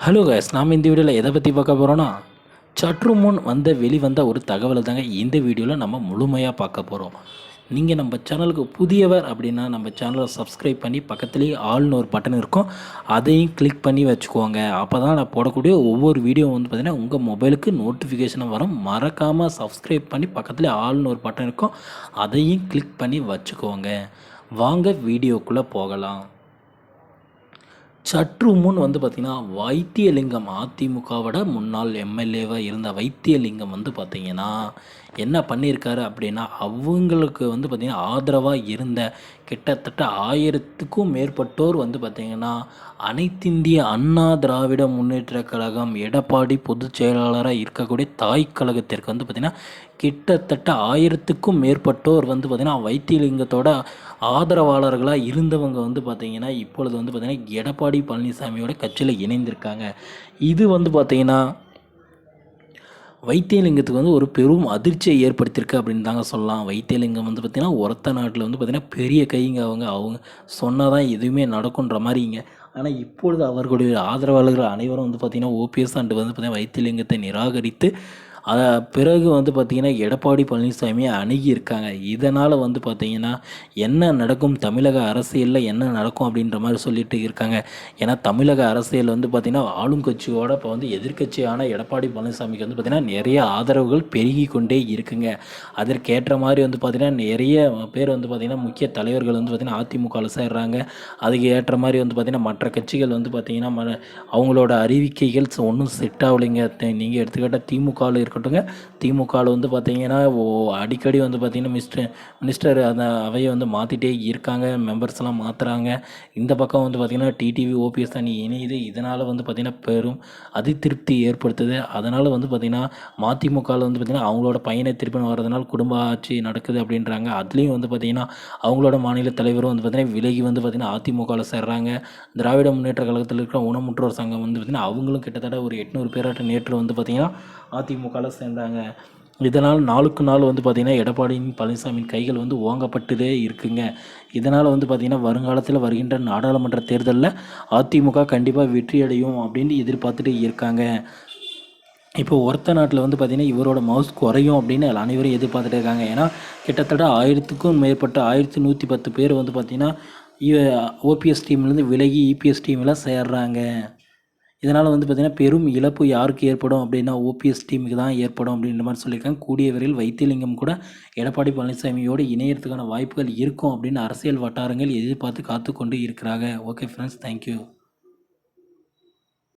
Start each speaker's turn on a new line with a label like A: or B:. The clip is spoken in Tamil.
A: ஹலோ கைஸ், நாம் இந்த வீடியோவில் எதை பற்றி பார்க்க போகிறோன்னா, சற்று முன் வெளிவந்த ஒரு தகவலை தாங்க இந்த வீடியோவில் நம்ம முழுமையாக பார்க்க போகிறோம். நீங்கள் நம்ம சேனலுக்கு புதியவர் அப்படின்னா நம்ம சேனலை சப்ஸ்கிரைப் பண்ணி பக்கத்துலேயே ஆல்னு ஒரு பட்டன் இருக்கும், அதையும் கிளிக் பண்ணி வச்சுக்கோங்க. அப்போ தான் நான் போடக்கூடிய ஒவ்வொரு வீடியோ பார்த்திங்கன்னா உங்கள் மொபைலுக்கு நோட்டிஃபிகேஷனாக வரும். மறக்காமல் சப்ஸ்கிரைப் பண்ணி பக்கத்துலேயே ஆல்னு ஒரு பட்டன் இருக்கும், அதையும் கிளிக் பண்ணி வச்சுக்கோங்க. வாங்க வீடியோக்குள்ளே போகலாம். சற்று முன் பார்த்திங்கன்னா வைத்தியலிங்கம், அதிமுகவோட முன்னாள் எம்எல்ஏவாக இருந்த வைத்தியலிங்கம் பார்த்திங்கன்னா என்ன பண்ணியிருக்காரு அப்படின்னா, அவங்களுக்கு பார்த்திங்கன்னா ஆதரவாக இருந்த கிட்டத்தட்ட 1000க்கும் மேற்பட்டோர் பார்த்திங்கன்னா அனைத்திந்திய அண்ணா திராவிட முன்னேற்ற கழகம் எடப்பாடி பொதுச் செயலாளராக இருக்கக்கூடிய தாய் கழகத்திற்கு பார்த்திங்கன்னா கிட்டத்தட்ட 1000க்கும் மேற்பட்டோர் பார்த்திங்கன்னா வைத்தியலிங்கத்தோட ஆதரவாளர்களாக இருந்தவங்க பார்த்திங்கன்னா இப்பொழுது பார்த்திங்கன்னா எடப்பாடி பழனிசாமியோட கட்சியில் இணைந்திருக்காங்க. இது பார்த்திங்கன்னா வைத்தியலிங்கத்துக்கு ஒரு பெரும் அதிர்ச்சியை ஏற்படுத்தியிருக்கு அப்படின்னு தாங்க சொல்லலாம். வைத்தியலிங்கம் பார்த்திங்கன்னா ஒரத்த நாட்டில் பார்த்திங்கன்னா பெரிய கைங்க, அவங்க சொன்னால் தான் எதுவுமே நடக்குன்ற மாதிரிங்க. ஆனால் இப்பொழுது அவர்களுடைய ஆதரவாளர்கள் அனைவரும் பார்த்திங்கன்னா ஓபிஎஸ் அண்டு பார்த்திங்கன்னா வைத்தியலிங்கத்தை நிராகரித்து பிறகு பார்த்திங்கன்னா எடப்பாடி பழனிசாமியை அணுகியிருக்காங்க. இதனால் பார்த்திங்கன்னா என்ன நடக்கும், தமிழக அரசியலில் என்ன நடக்கும் அப்படின்ற மாதிரி சொல்லிட்டு இருக்காங்க. ஏன்னா தமிழக அரசியல் பார்த்திங்கன்னா ஆளும் கட்சியோட இப்போ எதிர்கட்சியான எடப்பாடி பழனிசாமிக்கு பார்த்திங்கன்னா நிறைய ஆதரவுகள் பெருகி கொண்டே இருக்குங்க. அதற்கேற்ற மாதிரி பார்த்திங்கன்னா நிறைய பேர் பார்த்திங்கன்னா முக்கிய தலைவர்கள் பார்த்திங்கன்னா அதிமுகவில் சேர்றாங்க. அதுக்கு ஏற்ற மாதிரி பார்த்திங்கன்னா மற்ற கட்சிகள் பார்த்திங்கன்னா அவங்களோட அறிவிக்கைகள் ஒன்றும் செட் ஆகலைங்க. நீங்கள் எடுத்துக்கிட்டால் திமுகவில் இருக்கட்டுங்க, திமுகவில் பார்த்திங்கன்னா அடிக்கடி பார்த்திங்கன்னா மினிஸ்டர் அந்த அவையை மாற்றிட்டே இருக்காங்க, மெம்பர்ஸ்லாம் மாற்றுறாங்க. இந்த பக்கம் பார்த்திங்கன்னா டிடிவி ஓபிஎஸ் அணி இணையுது. இதனால் பார்த்திங்கன்னா பெரும் அதிருப்தி ஏற்படுத்துது. அதனால் பார்த்திங்கன்னா மதிமுகவில் பார்த்திங்கன்னா அவங்களோட பையனை திருப்பி வர்றதுனால குடும்ப ஆட்சி நடக்குது அப்படின்றாங்க. அதுலேயும் பார்த்திங்கன்னா அவங்களோட மாநில தலைவரும் பார்த்திங்கன்னா விலகி பார்த்திங்கன்னா அதிமுகவில் சேர்றாங்க. திராவிட முன்னேற்ற கழகத்தில் இருக்கிற ஊனமுற்றோர் சங்கம் பார்த்திங்கன்னா அவங்களும் கிட்டத்தட்ட ஒரு 800 பேராட்ட நேற்று பார்த்திங்கன்னா அதிமுகவில் சேர்ந்தாங்க. இதனால் நாளுக்கு நாள் பார்த்திங்கன்னா எடப்பாடி பழனிசாமியின் கைகள் ஓங்கப்பட்டுதே இருக்குங்க. இதனால் பார்த்திங்கன்னா வருங்காலத்தில் வருகின்ற நாடாளுமன்ற தேர்தலில் அதிமுக கண்டிப்பாக வெற்றியடையும் அப்படின்னு எதிர்பார்த்துட்டு இருக்காங்க. இப்போ ஒருத்த நாட்டில் பார்த்திங்கன்னா இவரோட மவுஸ் குறையும் அப்படின்னு அனைவரும் எதிர்பார்த்துட்டு இருக்காங்க. ஏன்னா கிட்டத்தட்ட 1000க்கும் மேற்பட்ட 1110 பேர் பார்த்திங்கன்னா ஓபிஎஸ் டீம்லேருந்து விலகி இபிஎஸ் டீமில் சேர்றாங்க. இதனால் பார்த்திங்கன்னா பெரும் இழப்பு யாருக்கு ஏற்படும் அப்படின்னா ஓபிஎஸ் டீமுக்கு தான் ஏற்படும் அப்படின்ற மாதிரி சொல்லியிருக்காங்க. கூடிய விரைவில் வைத்தியலிங்கம் கூட எடப்பாடி பழனிசாமியோடு இணையறதுக்கான வாய்ப்புகள் இருக்கும் அப்படின்னு அரசியல் வட்டாரங்கள் எதிர்பார்த்து காத்து கொண்டு இருக்கிறாங்க. Okay friends, thank you.